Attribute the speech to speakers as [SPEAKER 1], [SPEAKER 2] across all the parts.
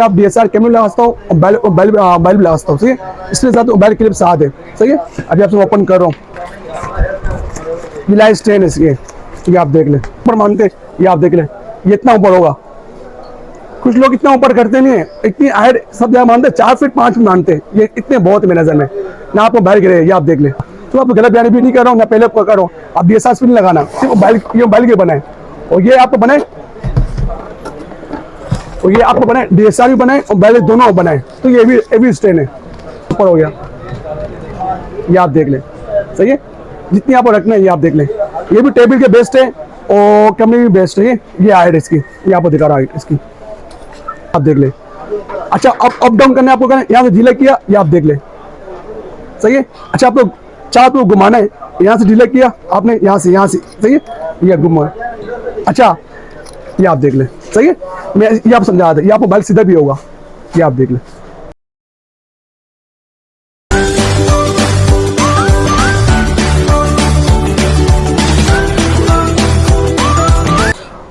[SPEAKER 1] आप DSLR camera लगा सकता हूँ, मोबाइल लगा सकता हूँ, सही है। इसके साथ मोबाइल क्लिप साथ है, सही है। अभी आपसे ओपन कर रहा हूँ, लाइव स्टैंड है इसके, ये आप देख लें। ऊपर मानते, ये आप देख लें, ये इतना ऊपर होगा। कुछ लोग इतना ऊपर करते नहीं है, इतनी हाइट सब जगह मानते, 4 फीट 5 फीट मानते, ये इतने बहुत है मेरे नजर में ना। आप मोबाइल गिरे, ये आप देख लें। तो आप गलत बयानी भी नहीं कर रहा हूँ, मैं पहले कर रहा हूँ। आप DSLR नहीं लगाना, सिर्फ मोबाइल के बनाए, और ये आपको बनाए, और ये आपको बनाए DSLR भी बनाए और मोबाइल दोनों बनाए, तो ये भी स्टैंड है। ऊपर हो गया, ये आप देख लें, सही है। जितनी आपको रखना है ये आप देख लें। ये भी टेबल के बेस्ट है और कैमरे भी बेस्ट है। ये हाइट इसकी, ये आपको दिखा रहा है हाइट इसकी, आप देख ले। अच्छा, अप डाउन करना है आपको, करना है यहाँ से ढीला किया, ये आप देख ले, सही है। अच्छा, आपको चार को घुमाना है, यहाँ से ढीला किया आपने, यहाँ से, सही है, ये घुमा। अच्छा, ये आप देख ले, सही है। मैं ये आप समझा दे, ये आपको मोबाइल सीधा भी होगा, ये आप देख ले।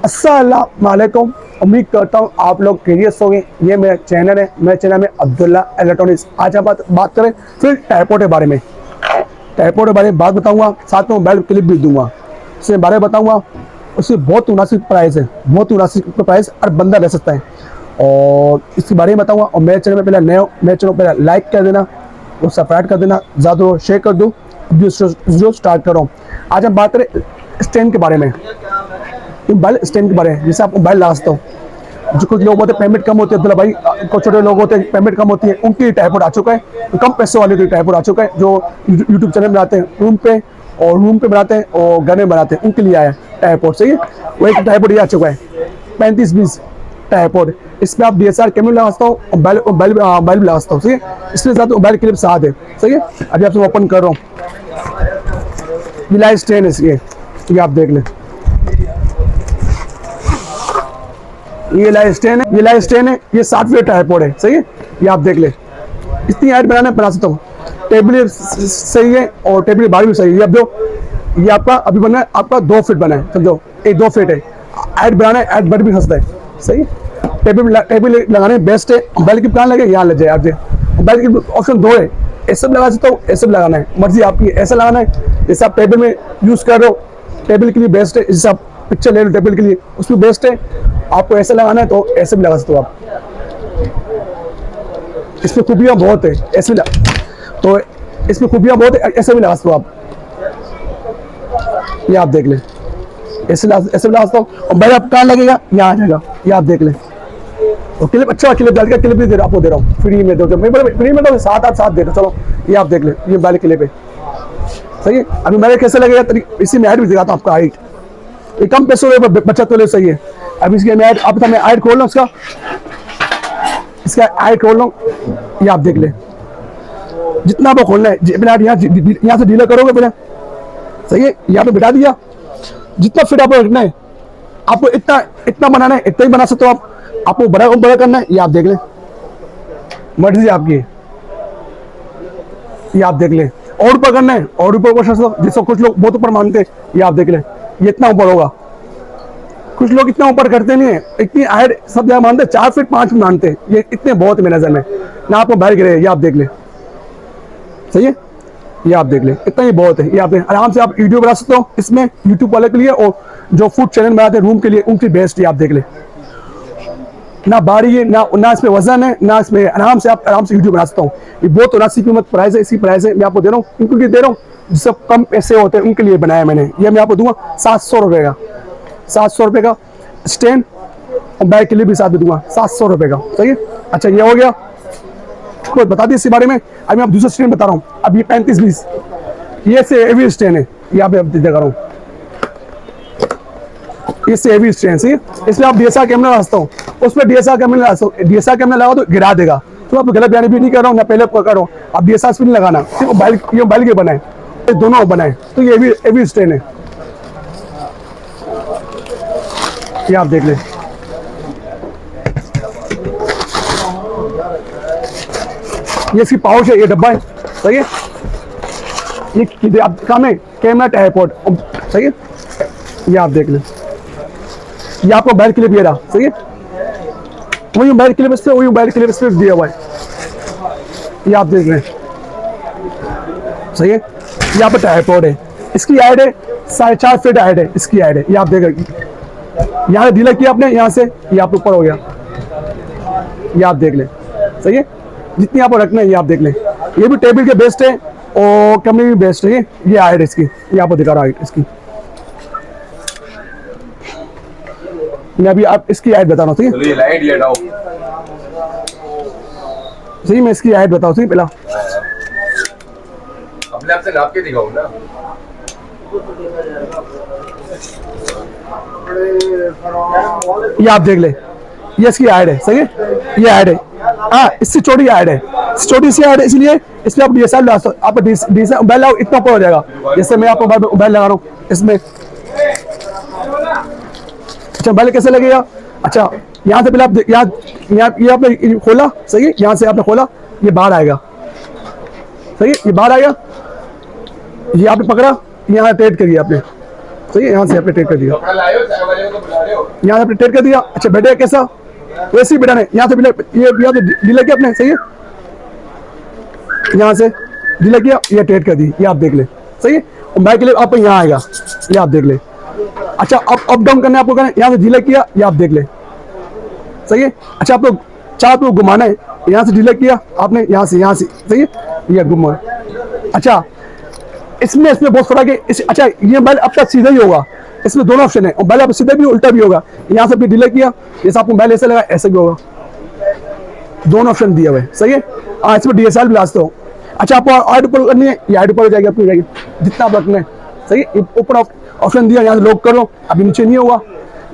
[SPEAKER 1] अस्सलाम वालेकुम, उम्मीद करता हूँ आप लोग खैरियत होंगे। ये मेरा चैनल है, मेरे चैनल में अब्दुल्ला इलेक्ट्रॉनिक्स। आज हम बात करें फिर ट्राइपॉड के बारे में। ट्राइपॉड के बारे में बात बताऊंगा, साथ में मोबाइल क्लिप भी दूंगा, उसके बारे में बताऊंगा। उसकी बहुत मुनासिब प्राइस है, बहुत मुनासिब प्राइस, और बंदा रह सकता है, और इसके बारे में बताऊंगा। और मेरे चैनल में पहले नए हो, मेरे चैनल पहले लाइक कर देना और सब्सक्राइब कर देना, ज़्यादा शेयर कर दो। जो स्टार्ट कर रहा हूँ, आज हम बात करें स्टैंड के बारे में, मोबाइल स्टैंड के बारे में। जैसे आप मोबाइल लगा सकते हो, जो कुछ लोग होते हैं पेमेंट कम होती है, अब्दुल्ला भाई, कुछ छोटे लोग होते हैं पेमेंट कम होती है, उनकी ट्राइपॉड आ चुका है, कम पैसे वाले की ट्राइपॉड आ चुका है, जो यूट्यूब चैनल बनाते हैं रूम पे बनाते हैं और घर में बनाते हैं, उनके लिए आया है ट्राइपॉड, सही है। वो एक ट्राइपॉड ये आ चुका है 35-20 ट्राइपॉड। इसमें आप DSLR कैमरा लगा सकता हूँ, मोबाइल भी लगा सकता हूँ, सही है। इसके साथ मोबाइल क्लिप साथ है, सही है। अभी आपसे ओपन कर रहा हूँ, लाइव स्टैंड है इसके, ये आप देख लें। ये लाइव स्टैंड है, ये 7 फीट ट्राइपॉड है, सही है। ये आप देख ले, इतनी हाइट बना सकता हूँ। टेबल सही है और टेबल बाहर भी सही है। अब जो ये आपका अभी बना है, आपका 2 फीट बना है, समझो ये 2 फीट है। हाइट बनाना है, हाइट बढ़ भी सस्ता है, सही है। टेबल लगाने बेस्ट है। मोबाइल की प्लान लगे, यहाँ लग जाए आप देख। मोबाइल की ऑप्शन 2 है, ऐसे लगा सकता हूँ, ऐसे लगाना है, मर्जी आपकी। ऐसा लगाना है जैसे आप टेबल में यूज़ कर रहे हो, टेबल के लिए बेस्ट है। जैसे आप पिक्चर ले लो टेबल के लिए, उसमें बेस्ट है। आपको ऐसे लगाना है तो ऐसे भी लगा सकते हो आप। इसमें खूबियाँ बहुत है, ऐसे भी तो इसमें खूबियाँ बहुत है, ऐसे भी लगा सकते हो आप। ये आप देख लें, ऐसे भी लगा सकते हो। और बैल आप कहाँ लगेगा, यहाँ आ जाएगा, ये आप देख लें। और क्लिप, अच्छा क्लिप डाल के क्लिप भी आपको दे रहा हूँ फ्री में, दो फ्री में तो 7 दे रहा हूँ। चलो ये आप देख लें, ये बैल क्लिप है, सही है। अभी मेरे कैसे लगेगा, इसी में हाइट भी दिखाता हूँ आपका। हाइट ये कम पैसों में बचत तो ले, सही है। अब इसके मैं अब मैं हाइट खोल लूँ, इसका हाइट खोल लूँ, ये आप देख ले। जितना आपको खोलना है, यहाँ से ढीला करोगे पहले, सही है। यहाँ पे बिठा दिया, जितना फिट आपको रखना है, आपको इतना बनाना है, इतना ही बना सकते हो आप। आपको बड़ा करना है, ये आप देख लें, मर्जी आपकी है, ये आप देख लें। और ऊपर करना है, और ऊपर जैसे कुछ लोग बहुत ऊपर मानते हैं, ये आप देख लें, ये इतना ऊपर होगा। कुछ लोग इतना ऊपर करते नहीं है, इतनी हाइट सब जगह मानते, 4 फीट 5 फीट मानते, ये इतने बहुत है मेरे नजर में ना। आपको बाहर गिरे, ये आप देख ले, सही है। ये आप देख ले, इतना ही बहुत है। ये आप आराम से आप वीडियो बना सकते हो इसमें, यूट्यूब वाले के लिए, और जो फूड चैनल बनाते हैं रूम के लिए, उनकी बेस्ट। ये आप देख ले, ना भारी है, ना इसमें वजन है, ना इसमें, आराम से वीडियो बना सकता हूँ। ये बहुत मुनासिब कीमत प्राइस है, इसी प्राइस है मैं आपको दे रहा हूँ, उनको दे रहा हूँ जिससे कम पैसे होते हैं, उनके लिए बनाया मैंने। ये मैं आपको दूंगा 700 रुपये का, 700 रुपये का स्टैंड, और बैग के लिए भी साथ में दूंगा 700 रुपये का, सही है। अच्छा, ये हो गया, तो बता दी इसके बारे में। अभी मैं आप दूसरा स्टैंड बता रहा हूँ। अब ये 35-20 ये से हेवी स्टैंड है, यहाँ पे दिखा रहा हूँ, इससे हेवी स्टैंड, सही है। इसमें आप DSLR कैमरा लगा सकता हूँ, उसमें DSLR कैमरा लगा तो गिरा देगा। तो आप गलत बयानी भी नहीं कर रहा हूँ, मैं पहले कर रहा हूँ। आप DSLR नहीं लगाना, सिर्फ मोबाइल के बनाए, दोनों बनाए, तो ये हेवी स्टैंड है, ये आप देख लें। ये इसकी पाउच है, ये डब्बा है, सही है। ये आप काम है कैमरा ट्राइपॉड, सही है। ये आप देख लें, ये आपको बैल क्लिप ये रहा, सही है। वही मोबाइल क्लिप्स पे वही मोबाइल क्लिप्स पे दिया हुआ है, ये आप देख रहे हैं, सही है। यहाँ पर ट्राइपॉड है, इसकी हाइट है 4.5 फीट हाइट है, इसकी हाइट है, ये आप देख रहे हैं। यहाँ ढीला किया आपने, यहाँ से ये आप ऊपर हो गया, ये आप देख लें, सही है। जितनी आपको रखना है ये आप देख लें। ये भी टेबल के बेस्ट है और कमरे भी बेस्ट है। ये हाइट है इसकी, ये आपको दिखा रहा हाइट इसकी। मैं अभी आप इसकी हाइट बता रहा हूँ, ठीक है।
[SPEAKER 2] ये लाइट ये हटाओ,
[SPEAKER 1] सही, मैं इसकी हाइट बताऊँ, ठीक, पहला
[SPEAKER 2] अपने आप से नाप के दिखाओ ना।
[SPEAKER 1] ये आप देख ले, ये इसकी हाइट है, सही है, ये हाइट है। हाँ, इससे छोटी हाइट है, छोटी सी हाइट है, इसलिए इसमें आप डीएसएल आप डीएसएल मोबाइल लाओ, इतना ऊपर हो जाएगा। जैसे मैं आपको मोबाइल लगा रहा हूँ इसमें, अच्छा मोबाइल कैसे लगेगा। अच्छा, यहाँ से पहले आप यहाँ ये आपने खोला, सही है, यहाँ से आपने खोला, ये बाहर आएगा, सही है, ये बाहर आएगा, ये आपने पकड़ा, यहाँ ट्रेड करिए आपने, सही है, यहाँ से आपने ट्रेड कर दिया, यहाँ से आपने ट्रेड कर दिया। अच्छा बैठे कैसा, वैसे ही बैठा नहीं, यहाँ से ये यहाँ से ढीला किया आपने, सही है, यहाँ से ढीला किया, ये ट्रेड कर दी, ये आप देख ले, सही है। और बैक के लिए आपको यहाँ आएगा, ये आप देख ले। अच्छा अप डाउन करना है आपको, करना है, यहाँ से ढीला किया, ये आप देख ले, सही है। अच्छा आपको चार को घुमाना है, यहाँ से ढीला किया आपने, यहाँ से सही है, ये घुमा। अच्छा इसमें बहुत फर्क है। अच्छा ये मोबाइल आपका सीधा ही होगा, इसमें दोनों ऑप्शन है, मोबाइल आप सीधा भी उल्टा भी होगा। यहाँ से भी ढीला किया, जैसे आपको मोबाइल ऐसे लगा ऐसे भी होगा, दोनों ऑप्शन दिया हुआ है, सही है। हाँ, इसमें डीएसएल भी लाते हो। अच्छा आपको हाइट ऊपर करनी है, ये हाइट ऊपर हो जाएगी आपकी, जाएगी जितना आप रखना है, सही है। ऊपर ऑप्शन दिया, यहाँ से लॉक करो, अभी नीचे नहीं होगा,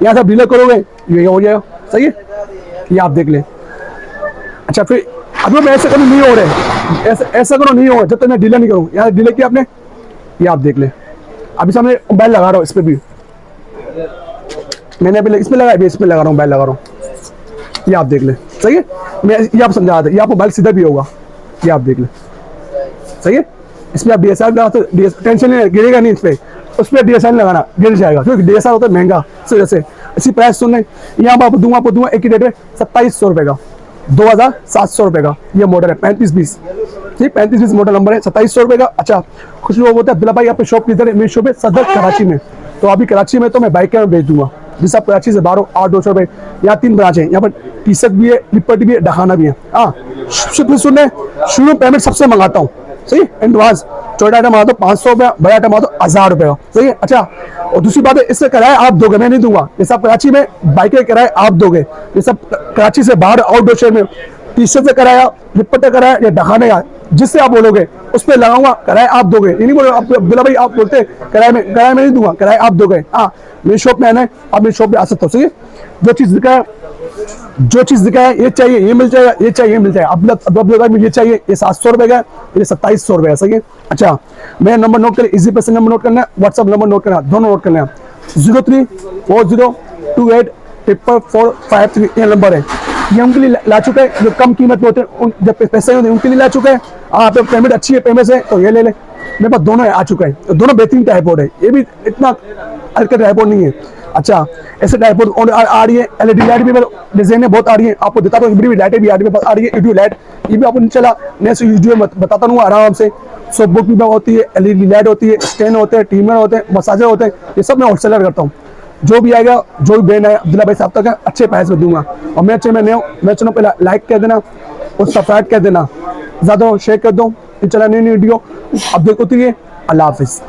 [SPEAKER 1] यहाँ से ढीला करोगे ये हो जाएगा, सही है, ये आप देख लें। अच्छा फिर अभी मैं ऐसे करो नहीं हो रहे, ऐसा करो नहीं होगा जब तक मैं ढीला नहीं करूँ। यहाँ ढीला किया आपने, ये आप देख लें। अभी सामने मोबाइल लगा रहा हूँ, इस पर भी मैंने अभी इसमें लगाया, अभी इसमें लगा रहा हूँ, मोबाइल लगा रहा हूँ, ये आप देख लें, सही है। मैं ये आप समझा था, ये आपको मोबाइल सीधा भी होगा, ये आप देख लें, सही है। इसमें आप डीएसएल लगा तो टेंशन नहीं, गिरेगा नहीं, इस पर उस पर डीएसएल लगाना गिर जाएगा, क्योंकि डीएसएल होता है महंगा, इस वजह से। इसी प्राइस सुनने यहाँ पर आपको दूंगा एक ही रेट है 2700 रुपये का, 2700 रुपये का ये मॉडल है, 3520, ठीक, 3520 मॉडल नंबर है, 2700 रुपये का। अच्छा कुछ लोग बोलते हैं अब्दुल्ला भाई आपकी शॉप किधर है, मेरी शॉप है सदर कराची में। तो अभी कराची में तो मैं बाइक में भेज दूंगा, जिस आप कराची से बाहर 800 रुपये। यहाँ 3 ब्रांच है, यहाँ पर टी-शर्ट भी है, लिपट भी है, ढकाना भी है। हाँ सुनने शुरू पेमेंट सबसे मंगाता हूँ, सही, एडवांस। छोटा आइटम आता 500 रुपया, बड़ा आइटम आता 1000 रुपये, सही है। अच्छा और दूसरी बात है, इससे किराया आप दोगे, मैं नहीं दूंगा। जैसे आप कराची में बाइक के किराए आप दोगे, जैसे कराची से बाहर आउटडोर शहर में टी-शर्ट से कराया, लिपट कराया या ढकाने का, जिससे आप बोलोगे उस पर लगाऊंगा, किराया आप दोगे। ये नहीं बोलो आप अब्दुल्ला भाई आप बोलते किराए में नहीं दूंगा, किराया आप दोगे। हाँ मेरी शॉप में आना है, आप मेरी शॉप में आ सकते हो, सही है। जो चीज़ दिखाया ये चाहिए ये मिल जाएगा, ये चाहिए ये मिल जाएगा। अब्दुल्ला भाई ये चाहिए, ये 700 रुपये का, ये 2700 रुपये का, सही है। अच्छा मेरा नंबर नोट करें, इजी पैसे नंबर नोट करना है, व्हाट्सअप नंबर नोट करना है, दोनों नोट करना है। 0340284453 ये नंबर है। ये उनके लिए ला चुका है जो कम कीमत में होते हैं, जब पैसे होते हैं उनके लिए ला चुका है। आप पेमेंट अच्छी है, पेमेंट है तो ये ले ले, मेरे पास दोनों आ चुका है, तो दोनों बेहतरीन ट्राइपॉड है, ये भी इतना हल्का ट्राइपॉड नहीं है। अच्छा ऐसे ट्राइपॉड आ रही है, एलईडी लाइट भी डिजाइन बहुत आ रही है, आपको दिखाता हूँ, बड़ी लाइटें भी आ रही है, यूट्यूब लाइट ये भी आपको नहीं चला, नेक्स्ट वीडियो में बताता हूँ आराम से। सॉफ्ट बुक भी होती है, एलईडी लाइट होती है, स्टैंड होते हैं, टीमर होते हैं, मसाजर होते हैं, ये सब मैं होलसेलर करता हूँ। जो भी आएगा, जो भी ब्रांड है अब्दुल्ला भाई साहब तक है, अच्छे प्राइस में दूंगा। और मेरे चैनल में नए हो, मेरे चैनल पहले लाइक कर देना और सब्सक्राइब कर देना, ज़्यादा शेयर कर दो, चला नई वीडियो अब देखो। अल्लाह हाफिज़।